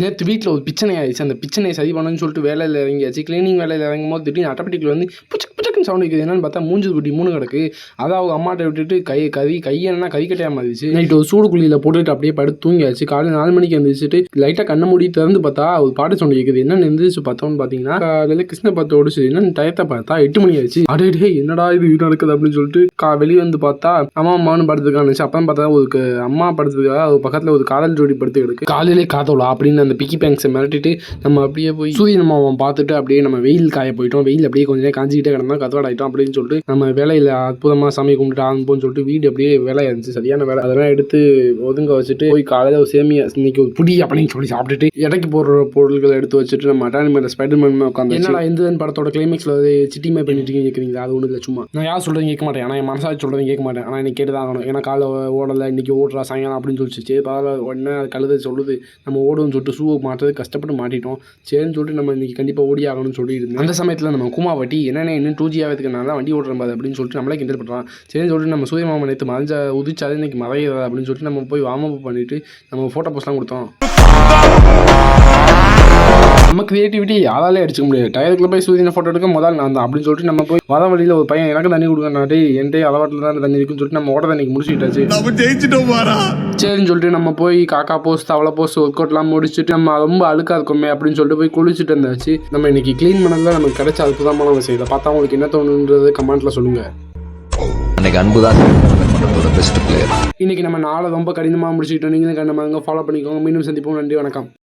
நேற்று வீட்டில் ஒரு பிரச்சனை ஆயிடுச்சு. அந்த பிரச்சனையை சரி பண்ணணும்னு சொல்லிட்டு வேலையில் இறங்கியாச்சு. கிளீனிங் வேலையில் இறங்கும் போது திடீர்னு ஆட்டோமேட்டிக்கில் வந்து புச்சக்குன்னு சவுண்ட் இருக்குது. என்னென்னு பார்த்தா மூஞ்சி குட்டி 3 கிடக்கு. அதான் அவங்க அம்மாட்ட விட்டுட்டு கையெல்லாம் கறிக்கட்டையாக மாறிடுச்சு. நைட்டு ஒரு சூடு குழியில் போட்டுட்டு அப்படியே படுத்து தூங்கியாச்சு. காலையில் 4 மணிக்கு எழுந்திரிச்சிட்டு லைட்டாக கண்ணை மூடி திறந்து பார்த்தா ஒரு பாட்டு சவுண்ட் கேட்குது. என்னென்னு எழுந்திரிச்சு பார்த்தோம்னு பார்த்தீங்கன்னா காலையில் கிருஷ்ண பார்த்து ஓடிச்சு. என்னென்னு டயத்தை பார்த்தா 8 மணி ஆயிடுச்சு. அடே என்னடா இது நடக்குது அப்படின்னு சொல்லிட்டு வெளியே வந்து பார்த்தா அம்மானு படுத்துக்கான்னு. அப்புறம் பார்த்தா ஒரு அம்மா படுத்துக்கா ஒரு பக்கத்தில் ஒரு காதல் ஜோடி படுத்து கிடக்கு. காலையிலே காதோலா அப்படின்னு அந்த பிக்கி பேங்க்ஸை மிரட்டிட்டு நம்ம அப்படியே போய் சூரிய நம்ம பார்த்துட்டு அப்படியே நம்ம வெயில் காய போயிட்டோம். வெயில் அப்படியே கொஞ்சம் நேரம் காஞ்சிக்கிட்டே கிடந்தா கதவாடாயிட்டோம் அப்படின்னு சொல்லிட்டு நம்ம வேலையில் அற்புதமாக சாமி கும்பிட்டு ஆரம்பிப்போம்னு சொல்லிட்டு வீடு அப்படியே வேலையாக இருந்துச்சு. சரியான வேலை. அதெல்லாம் எடுத்து ஒதுங்க வச்சுட்டு போய் காலையில் ஒரு சேமியா இன்னைக்கு ஒரு புடி அப்படின்னு சொல்லி சாப்பிட்டுட்டு இடைக்கு போடுற பொருட்களை எடுத்து வச்சுட்டு நம்ம அட்டானிமெண்ட் ஸ்பைடர்மேன் உட்காந்து என்னடா எந்த படத்தோட கிளைமேக்ஸில் வந்து சிட்டிமே பண்ணிட்டு கேட்குறீங்களா? அது ஒன்றும் இல்லை, சும்மா நான் யார் சொல்கிறேன் கேட்க மாட்டேன். ஆனால் என் மனசாட்சி சொல்கிறேன் கேட்க மாட்டேன். ஆனால் இன்னைக்கு கேட்டு தான் ஆகணும். ஏன்னா காலை ஓடலை, இன்னைக்கு ஓடுறா சாயங்காலம் அப்படின்னு சொல்லிச்சு. பரவாயில்ல, உடனே கழுதை சொல்லுது நம்ம ஓடுன்னு சொல்லிட்டு ஷூவை மாட்டுறது கஷ்டப்பட்டு மாட்டிட்டோம். சரின்னு சொல்லிட்டு நம்ம இன்றைக்கி கண்டிப்பாக ஓடி ஆகணும்னு சொல்லிட்டு அந்த சமயத்தில் நம்ம கூமாவட்டி என்னென்ன இன்னும் 2G ஆகிறதுக்குனால வண்டி ஓடுற மாதிரி அப்படின்னு சொல்லிட்டு நம்மளே கிண்டல் பண்ணுறான். சரின்னு சொல்லிட்டு நம்ம சூரிய மாமா நேற்று மறைஞ்ச உதிச்சாது இன்னைக்கு மறையிறதா அப்படின்னு சொல்லிட்டு நம்ம போய் வார்ம் அப் பண்ணிட்டு நம்ம ஃபோட்டோ போஸ்ட்லாம் கொடுத்தோம். நம்ம கிரியேட்டிவிட்டி யாராலே அடிச்சுக்க முடியாது. டயருக்குள்ள போய் சூரியனை ஃபோட்டோ எடுக்க முதல் நான் தான் அப்படின்னு சொல்லிட்டு நம்ம போய் வர வழியில் ஒரு பையன் எனக்கு தண்ணி கொடுக்கறாட்டி என்கிட்ட அளவாட்டில் தான் தண்ணி இருக்குன்னு சொல்லிட்டு நம்ம ஓட தண்ணிக்கு முடிச்சுக்கிட்டாச்சு. சரின்னு சொல்லிட்டு நம்ம போய் காக்கா போஸ்ட் அவ்வளோ போஸ்ட் ஒர்க் அவுட்லாம் முடிச்சுட்டு நம்ம ரொம்ப அழுக்கா இருக்கோமே அப்படின்னு சொல்லிட்டு போய் குளிச்சுட்டு இருந்தாச்சு. நம்ம இன்னைக்கு க்ளீன் பண்ணதில் நமக்கு கிடைச்ச அற்புதமான விஷயம். இதை பார்த்தா உங்களுக்கு என்ன தோணுன்றது கமெண்ட்ல சொல்லுங்க. இன்னைக்கு நம்ம நாளை ரொம்ப கடினமாக முடிச்சுக்கிட்டோம். நீங்களும் கண்டிப்பாக ஃபாலோ பண்ணிக்கோங்க. மீண்டும் சந்திப்போம். நன்றி, வணக்கம்.